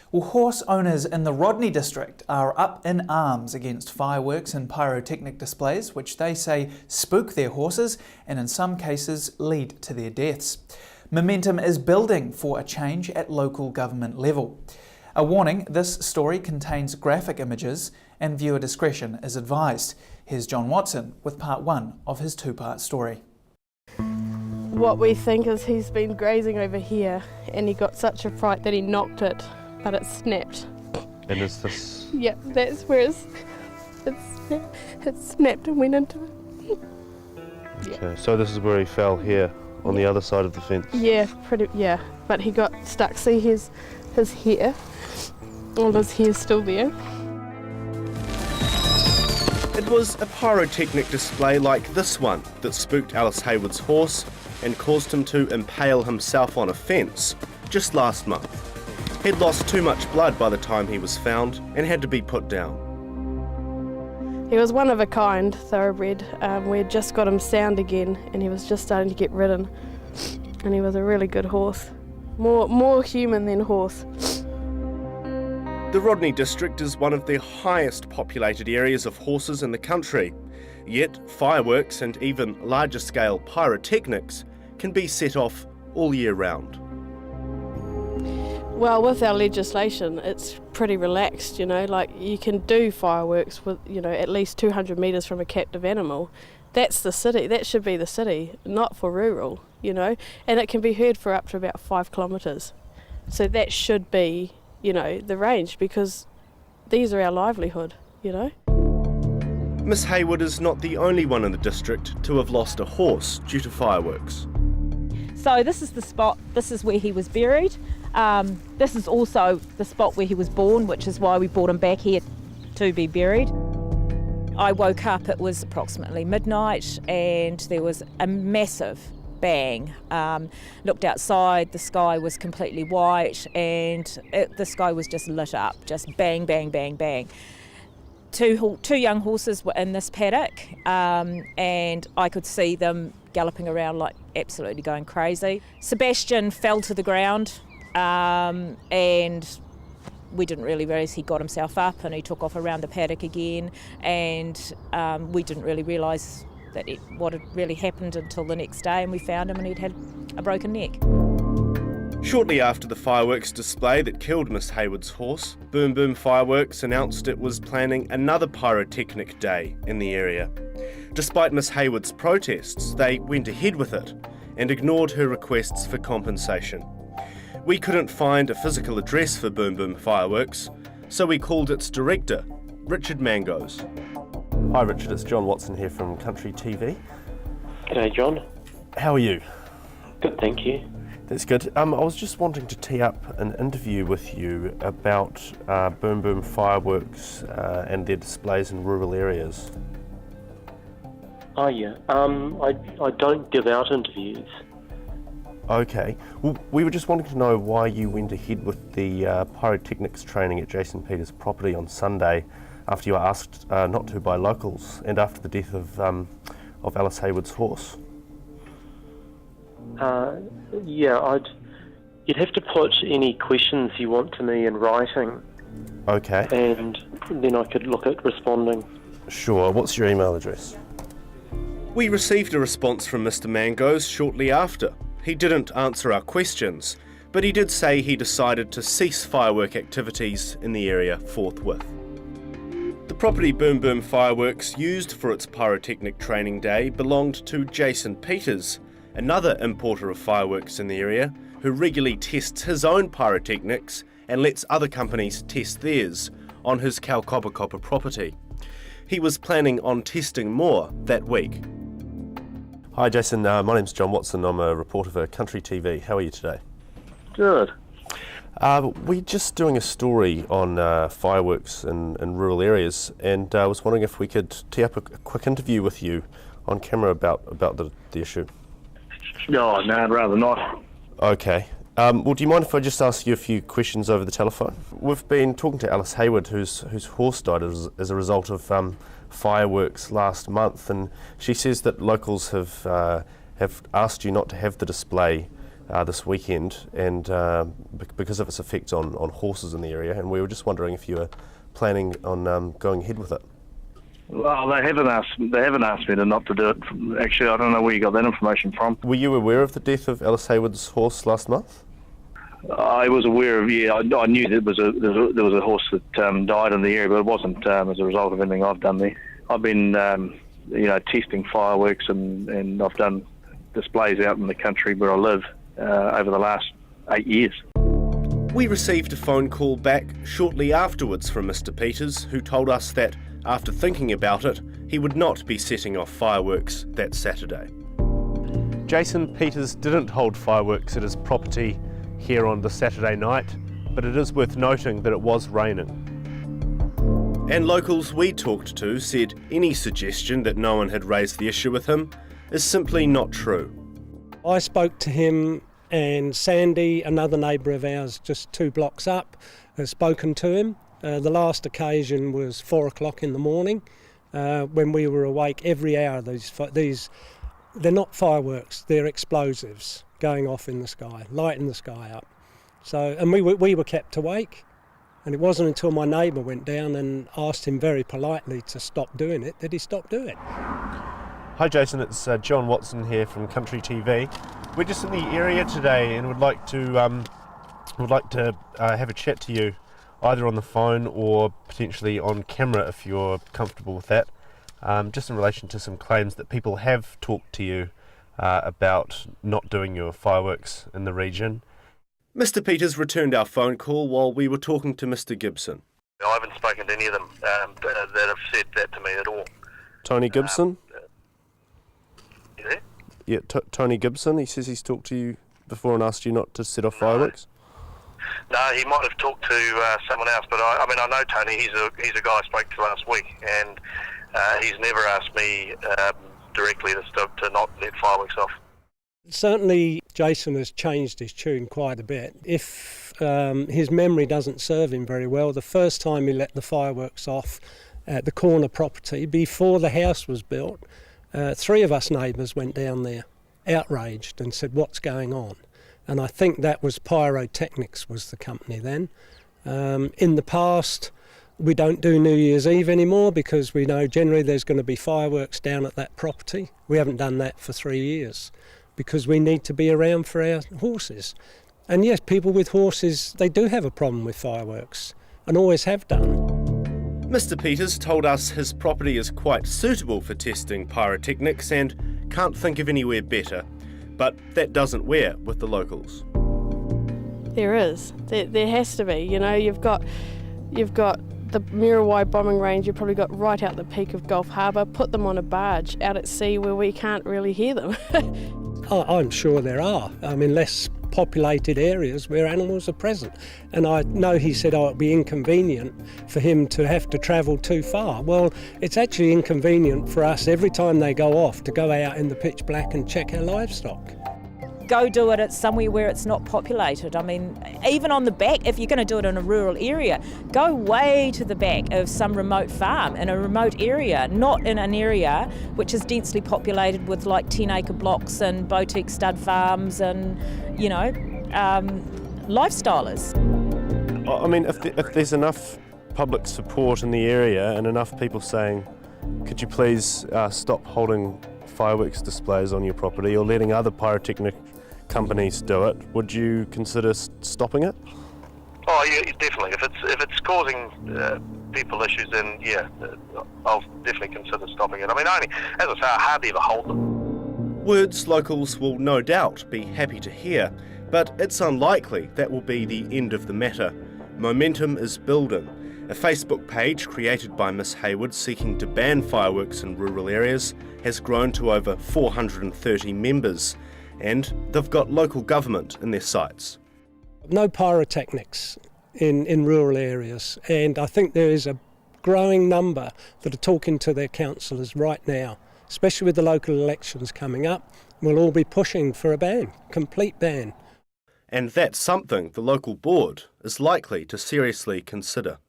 Well, horse owners in the Rodney district are up in arms against fireworks and pyrotechnic displays, which they say spook their horses and in some cases lead to their deaths. Momentum is building for a change at local government level. A warning, this story contains graphic images and viewer discretion is advised. Here's John Watson with part one of his two-part story. What we think is he's been grazing over here and he got such a fright that he knocked it, but it snapped. And is this? Yeah, that's where it snapped and went into it. Okay, so this is where he fell here, on the other side of the fence? Yeah, but he got stuck. See his hair, all his hair's still there. It was a pyrotechnic display like this one that spooked Alice Hayward's horse and caused him to impale himself on a fence just last month. He'd lost too much blood by the time he was found and had to be put down. He was one of a kind, thoroughbred. We'd just got him sound again and he was just starting to get ridden. And he was a really good horse. More human than horse. The Rodney district is one of the highest populated areas of horses in the country. Yet fireworks and even larger scale pyrotechnics can be set off all year round. Well, with our legislation, it's pretty relaxed, like you can do fireworks with, at least 200 metres from a captive animal. That's the city, that should be the city, not for rural, and it can be heard for up to about 5 kilometres. So that should be, the range, because these are our livelihood, Miss Hayward is not the only one in the district to have lost a horse due to fireworks. So this is the spot, this is where he was buried. This is also the spot where he was born, which is why we brought him back here to be buried. I woke up, it was approximately midnight, and there was a massive bang. Looked outside, the sky was completely white, and the sky was just lit up, just bang, bang, bang, bang. Two young horses were in this paddock, and I could see them galloping around like absolutely going crazy. Sebastian fell to the ground, and we didn't really realise he got himself up and he took off around the paddock again, and we didn't really realise that what had really happened until the next day, and we found him and he'd had a broken neck. Shortly after the fireworks display that killed Miss Hayward's horse, Boom Boom Fireworks announced it was planning another pyrotechnic day in the area. Despite Miss Hayward's protests, they went ahead with it and ignored her requests for compensation. We couldn't find a physical address for Boom Boom Fireworks, so we called its director, Richard Mangos. Hi Richard, it's John Watson here from Country TV. G'day John. How are you? Good, thank you. That's good. I was just wanting to tee up an interview with you about Boom Boom Fireworks and their displays in rural areas. Oh yeah, I don't give out interviews. Okay. Well, we were just wanting to know why you went ahead with the pyrotechnics training at Jason Peters' property on Sunday after you were asked not to by locals and after the death of Alice Hayward's horse. You'd have to put any questions you want to me in writing. Okay. And then I could look at responding. Sure. What's your email address? We received a response from Mr. Mangos shortly after. He didn't answer our questions, but he did say he decided to cease firework activities in the area forthwith. The property Boom Boom Fireworks used for its pyrotechnic training day belonged to Jason Peters, another importer of fireworks in the area, who regularly tests his own pyrotechnics and lets other companies test theirs on his Kalkopakoppa property. He was planning on testing more that week. Hi Jason, my name's John Watson. I'm a reporter for Country TV. How are you today? Good. We're just doing a story on fireworks in rural areas, and I was wondering if we could tee up a quick interview with you on camera about the issue. No, I'd rather not. Okay. Well, do you mind if I just ask you a few questions over the telephone? We've been talking to Alice Hayward, whose horse died as a result of fireworks last month, and she says that locals have asked you not to have the display this weekend, and because of its effect on horses in the area, and we were just wondering if you were planning on going ahead with it. Well, they haven't asked me to not to do it. Actually, I don't know where you got that information from. Were you aware of the death of Alice Hayward's horse last month? I was aware of, I knew there was a horse that died in the area, but it wasn't as a result of anything I've done there. I've been, testing fireworks, and I've done displays out in the country where I live over the last 8 years. We received a phone call back shortly afterwards from Mr. Peters, who told us that after thinking about it, he would not be setting off fireworks that Saturday. Jason Peters didn't hold fireworks at his property here on the Saturday night, but it is worth noting that it was raining. And locals we talked to said any suggestion that no one had raised the issue with him is simply not true. I spoke to him, and Sandy, another neighbour of ours just 2 blocks up, has spoken to him. The last occasion was 4 o'clock in the morning when we were awake every hour. These they're not fireworks, they're explosives going off in the sky, lighting the sky up. So, and we were kept awake, and it wasn't until my neighbour went down and asked him very politely to stop doing it that he stopped doing it. Hi Jason, it's John Watson here from Country TV. We're just in the area today and would like to have a chat to you, either on the phone or potentially on camera if you're comfortable with that, just in relation to some claims that people have talked to you about not doing your fireworks in the region. Mr. Peters returned our phone call while we were talking to Mr. Gibson. I haven't spoken to any of them that have said that to me at all. Tony Gibson? You there? Yeah, Tony Gibson, he says he's talked to you before and asked you not to set off fireworks? No, he might have talked to someone else, but I know Tony. He's a guy I spoke to last week, and he's never asked me directly to not let fireworks off. Certainly Jason has changed his tune quite a bit. If his memory doesn't serve him very well, the first time he let the fireworks off at the corner property, before the house was built, 3 of us neighbours went down there, outraged, and said, "What's going on?" And I think that was Pyrotechnics was the company then. In the past, we don't do New Year's Eve anymore because we know generally there's going to be fireworks down at that property. We haven't done that for 3 years because we need to be around for our horses. And yes, people with horses, they do have a problem with fireworks and always have done. Mr. Peters told us his property is quite suitable for testing pyrotechnics and can't think of anywhere better. But that doesn't wear with the locals. There is. There has to be. You know, you've got the Muriwai bombing range. You've probably got right out the peak of Gulf Harbour. Put them on a barge out at sea where we can't really hear them. I'm sure there are. I mean, less populated areas where animals are present. And I know he said, it'd be inconvenient for him to have to travel too far. Well, it's actually inconvenient for us every time they go off to go out in the pitch black and check our livestock. Go do it at somewhere where it's not populated. I mean, even on the back, if you're going to do it in a rural area, go way to the back of some remote farm in a remote area, not in an area which is densely populated with like 10-acre blocks and boutique stud farms and, lifestylers. I mean, if there's enough public support in the area and enough people saying, could you please stop holding fireworks displays on your property or letting other pyrotechnic companies do it, would you consider stopping it? Oh, yeah, definitely. If it's causing people issues, then yeah, I'll definitely consider stopping it. I mean, as I say, I hardly ever hold them. Words locals will no doubt be happy to hear, but it's unlikely that will be the end of the matter. Momentum is building. A Facebook page created by Miss Hayward seeking to ban fireworks in rural areas has grown to over 430 members, and they've got local government in their sights. No pyrotechnics in rural areas, and I think there is a growing number that are talking to their councillors right now, especially with the local elections coming up. We'll all be pushing for a ban, complete ban. And that's something the local board is likely to seriously consider.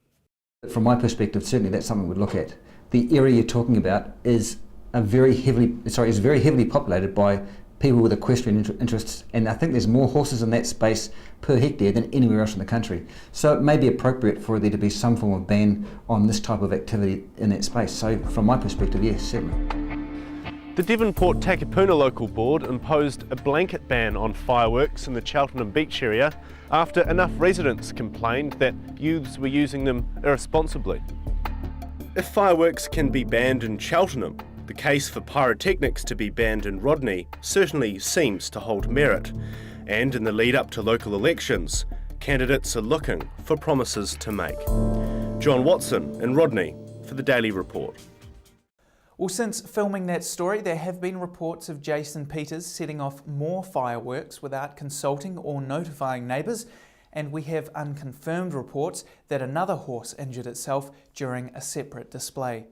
From my perspective, certainly that's something we'd look at. The area you're talking about is very heavily populated by people with equestrian interests, and I think there's more horses in that space per hectare than anywhere else in the country. So it may be appropriate for there to be some form of ban on this type of activity in that space. So from my perspective, yes, certainly. The Devonport Takapuna Local Board imposed a blanket ban on fireworks in the Cheltenham Beach area after enough residents complained that youths were using them irresponsibly. If fireworks can be banned in Cheltenham, the case for pyrotechnics to be banned in Rodney certainly seems to hold merit. And in the lead up to local elections, candidates are looking for promises to make. John Watson in Rodney for the Daily Report. Well, since filming that story, there have been reports of Jason Peters setting off more fireworks without consulting or notifying neighbours, and we have unconfirmed reports that another horse injured itself during a separate display.